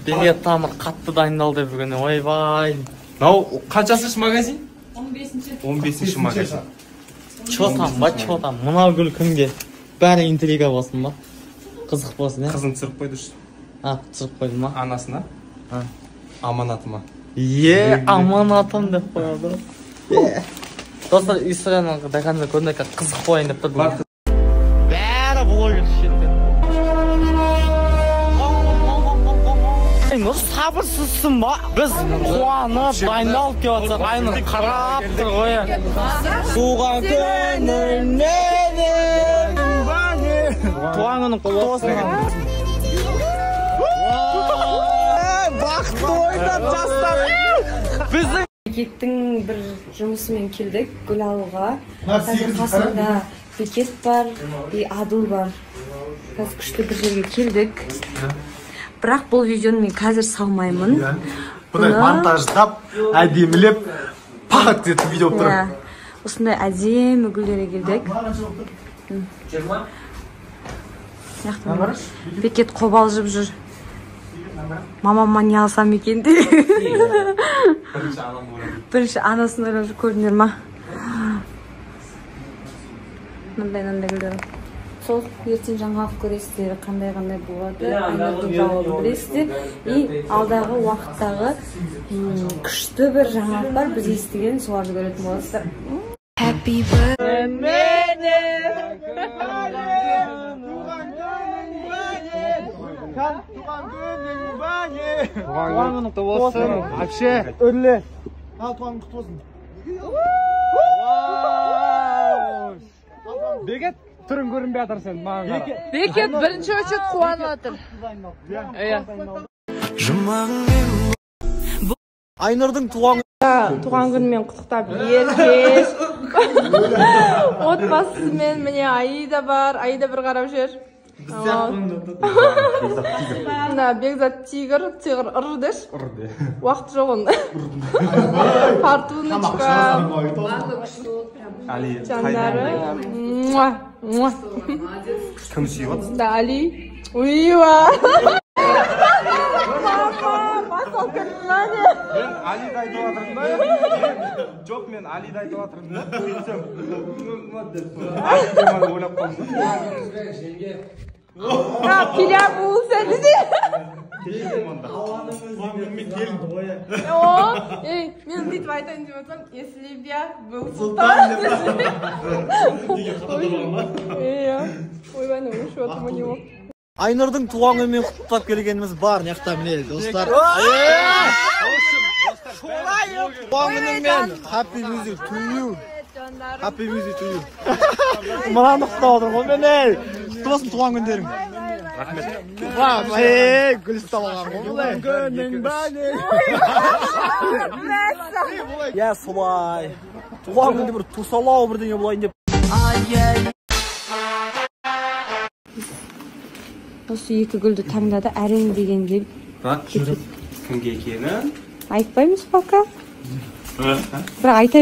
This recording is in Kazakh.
Бекет тамыр қатты дайындалды бүгін, ойбай. Мынау қаншасы магазин? 15-ші магазин. Чо там, мынау гүл кімге? Бәрі интрига болсын ба? Қызық болсын, е? Қызын түсіріп қойды үшін. Түсіріп қойды ма? Анасына? Аманатыма. Аманатым деп қояды. Достар, историяның дайқанды көрінді қызық қойын деп тұрды. Бәрі блогер шетті. Нұр сабырсызсың ба? Біз қуанып, дайындалып кеп жатсақ, айнұр қарап тұр қойы. Туған күнің менің туған күнің құлы болсын. Бақытты ойнап жастар. Біздің Бекеттің бір жұмысымен келдік гүл алуға. Қазір қасында Бекет бар, Адыл бар. Қазір күшті бір жерге келдік. Бірақ бұл видеоны мен қазір салмаймын. Бұны монтаждап, әдемілеп, пағат кетіп видео тұрып. Осындай әдемі гүлдері келдік. Бекет қобалжып жүр. Мамама не алсам екен де. Бірінші анасын ойлап жүр, көрдіңдер ма? Мындай гүлдер. Сол ертең жаңалық көресіздер, қандай болады, айнұрдың жауабын білесіздер. И алдағы уақыттағы күшті бір жаңалық бар, біз естіген соларды көретін боласыздар. Happy birthday. туған күнің құтты болсын. Вообще өрле. Ал туған құтты болсын. Бекет түрін көрінбей жатыр сен, маған қара. Бекет бірінші очет қуанып жатыр. Айнұрдың туған күнімен құттықтап еркеш. Отбасысымен міне Аида бар. Аида бір қарап жүр. Бекзат тигр ұры деш. Уақыт жоқ онда. Фортуночка. Жандары. Кім сүйіп отыр? Да, Али. Уйва. Мен Алиді айтып жатырмын да. Жоқ, мен Алиді айтып жатырмын да. Сөйтсем. Алиді ойлап қалдым. Пиля болса десе. Мен бүйтіп айтайын деп отырсам, если б я был султан. Ойбай, не өшіп отырм у него. Айнұрдың туған күнімен құттықтап келгеніміз бар, неқта міне, достар. Туған күніңмен, happy music to you. Happy music to you. Мынаны құттықтап отырмын ғой мен, құтты болсын туған күндерің. Рахмет. Гүл ұстап алған ғой. Туған күнің бәне. Я солай. Туған күнде бір тусалау бірдеңе болайын деп. Осы екі гүлді таңдады, әрең дегенде. Кімге екені? Айтпаймыз пока. Бірақ айта